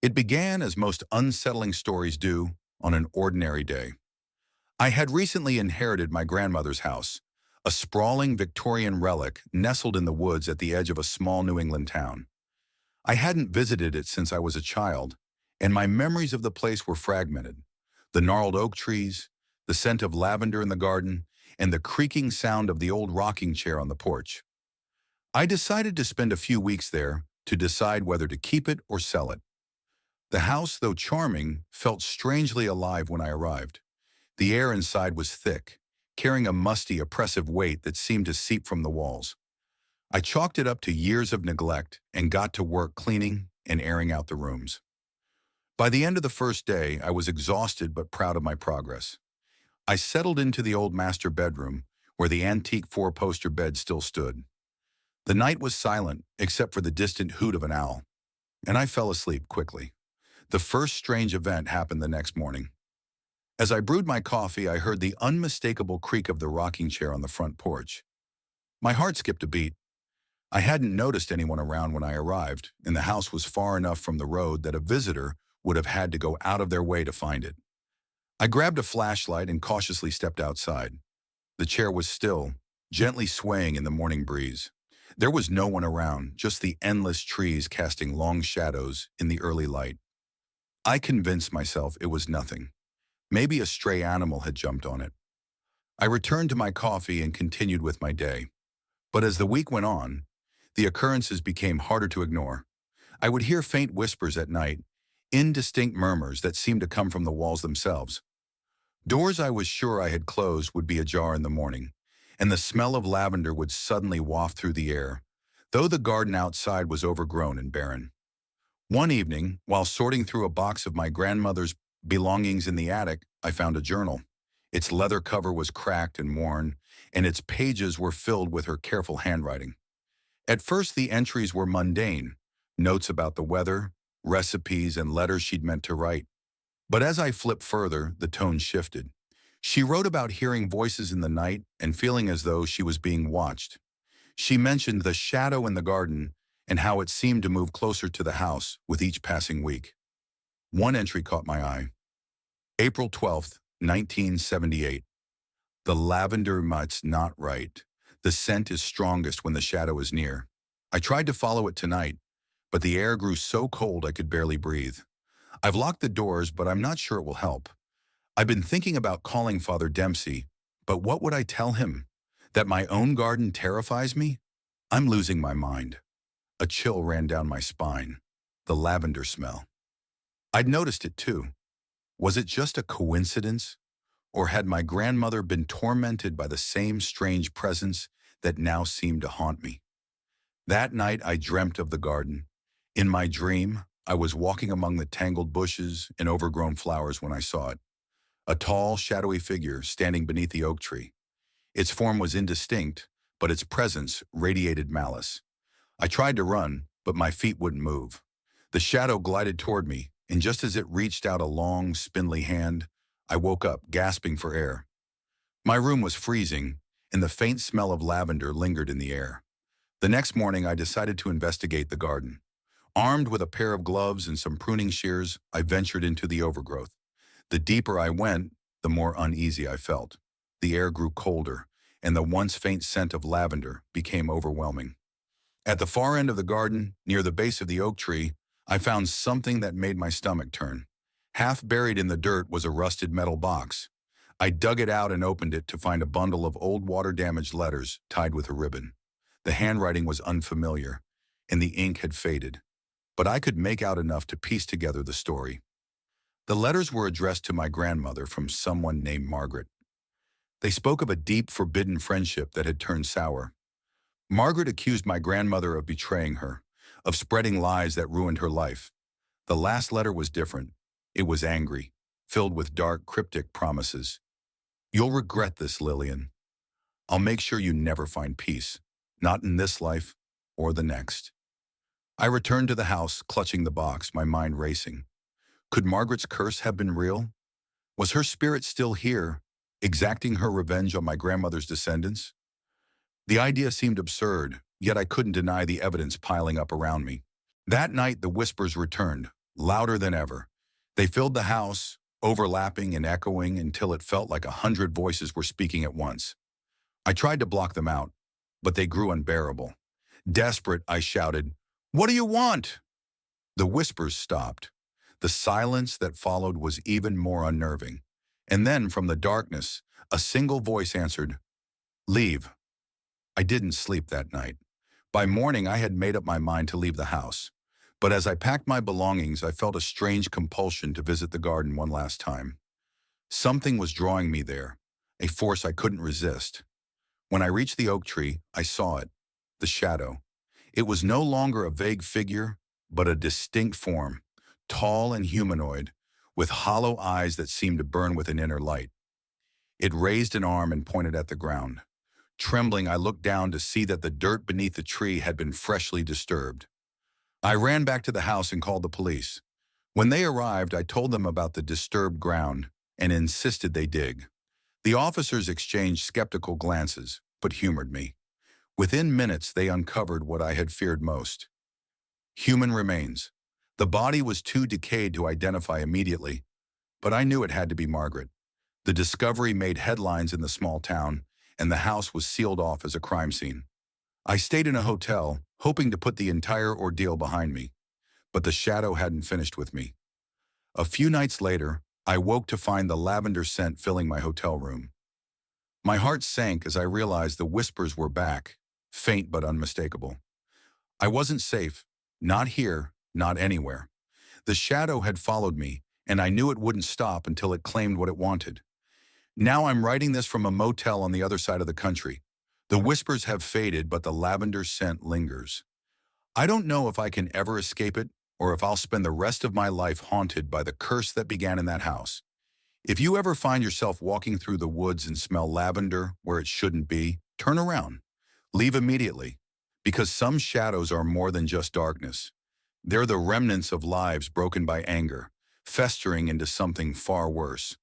It began as most unsettling stories do on an ordinary day. I had recently inherited my grandmother's house, a sprawling Victorian relic nestled in the woods at the edge of a small New England town. I hadn't visited it since I was a child, and my memories of the place were fragmented. The gnarled oak trees, the scent of lavender in the garden, and the creaking sound of the old rocking chair on the porch. I decided to spend a few weeks there to decide whether to keep it or sell it. The house, though charming, felt strangely alive when I arrived. The air inside was thick, carrying a musty, oppressive weight that seemed to seep from the walls. I chalked it up to years of neglect and got to work cleaning and airing out the rooms. By the end of the first day, I was exhausted but proud of my progress. I settled into the old master bedroom, where the antique four-poster bed still stood. The night was silent, except for the distant hoot of an owl, and I fell asleep quickly. The first strange event happened the next morning. As I brewed my coffee, I heard the unmistakable creak of the rocking chair on the front porch. My heart skipped a beat. I hadn't noticed anyone around when I arrived, and the house was far enough from the road that a visitor would have had to go out of their way to find it. I grabbed a flashlight and cautiously stepped outside. The chair was still, gently swaying in the morning breeze. There was no one around, just the endless trees casting long shadows in the early light. I convinced myself it was nothing. Maybe a stray animal had jumped on it. I returned to my coffee and continued with my day. But as the week went on, the occurrences became harder to ignore. I would hear faint whispers at night, indistinct murmurs that seemed to come from the walls themselves. Doors I was sure I had closed would be ajar in the morning, and the smell of lavender would suddenly waft through the air, though the garden outside was overgrown and barren. One evening, while sorting through a box of my grandmother's belongings in the attic, I found a journal. Its leather cover was cracked and worn, and its pages were filled with her careful handwriting. At first, the entries were mundane, notes about the weather, recipes, and letters she'd meant to write. But as I flipped further, the tone shifted. She wrote about hearing voices in the night and feeling as though she was being watched. She mentioned the shadow in the garden and how it seemed to move closer to the house with each passing week. One entry caught my eye. April 12th, 1978. The lavender might's not right. The scent is strongest when the shadow is near. I tried to follow it tonight, but the air grew so cold I could barely breathe. I've locked the doors, but I'm not sure it will help. I've been thinking about calling Father Dempsey, but what would I tell him? That my own garden terrifies me? I'm losing my mind. A chill ran down my spine. The lavender smell. I'd noticed it too. Was it just a coincidence? Or had my grandmother been tormented by the same strange presence that now seemed to haunt me? That night I dreamt of the garden. In my dream, I was walking among the tangled bushes and overgrown flowers when I saw it. A tall, shadowy figure standing beneath the oak tree. Its form was indistinct, but its presence radiated malice. I tried to run, but my feet wouldn't move. The shadow glided toward me, and just as it reached out a long, spindly hand, I woke up, gasping for air. My room was freezing, and the faint smell of lavender lingered in the air. The next morning, I decided to investigate the garden. Armed with a pair of gloves and some pruning shears, I ventured into the overgrowth. The deeper I went, the more uneasy I felt. The air grew colder, and the once faint scent of lavender became overwhelming. At the far end of the garden, near the base of the oak tree, I found something that made my stomach turn. Half buried in the dirt was a rusted metal box. I dug it out and opened it to find a bundle of old water-damaged letters tied with a ribbon. The handwriting was unfamiliar, and the ink had faded, but I could make out enough to piece together the story. The letters were addressed to my grandmother from someone named Margaret. They spoke of a deep, forbidden friendship that had turned sour. Margaret accused my grandmother of betraying her, of spreading lies that ruined her life. The last letter was different. It was angry, filled with dark, cryptic promises. "You'll regret this, Lillian. I'll make sure you never find peace, not in this life or the next." I returned to the house, clutching the box, my mind racing. Could Margaret's curse have been real? Was her spirit still here, exacting her revenge on my grandmother's descendants? The idea seemed absurd, yet I couldn't deny the evidence piling up around me. That night, the whispers returned, louder than ever. They filled the house, overlapping and echoing until it felt like 100 voices were speaking at once. I tried to block them out, but they grew unbearable. Desperate, I shouted, "What do you want?" The whispers stopped. The silence that followed was even more unnerving. And then, from the darkness, a single voice answered, "Leave." I didn't sleep that night. By morning, I had made up my mind to leave the house. But as I packed my belongings, I felt a strange compulsion to visit the garden one last time. Something was drawing me there, a force I couldn't resist. When I reached the oak tree, I saw it, the shadow. It was no longer a vague figure, but a distinct form, tall and humanoid, with hollow eyes that seemed to burn with an inner light. It raised an arm and pointed at the ground. Trembling, I looked down to see that the dirt beneath the tree had been freshly disturbed. I ran back to the house and called the police. When they arrived, I told them about the disturbed ground and insisted they dig. The officers exchanged skeptical glances, but humored me. Within minutes, they uncovered what I had feared most: human remains. The body was too decayed to identify immediately, but I knew it had to be Margaret. The discovery made headlines in the small town, and the house was sealed off as a crime scene. I stayed in a hotel, hoping to put the entire ordeal behind me, but the shadow hadn't finished with me. A few nights later, I woke to find the lavender scent filling my hotel room. My heart sank as I realized the whispers were back, faint but unmistakable. I wasn't safe, not here, not anywhere. The shadow had followed me, and I knew it wouldn't stop until it claimed what it wanted. Now I'm writing this from a motel on the other side of the country. The whispers have faded, but the lavender scent lingers. I don't know if I can ever escape it, or if I'll spend the rest of my life haunted by the curse that began in that house. If you ever find yourself walking through the woods and smell lavender where it shouldn't be, turn around. Leave immediately, because some shadows are more than just darkness. They're the remnants of lives broken by anger, festering into something far worse.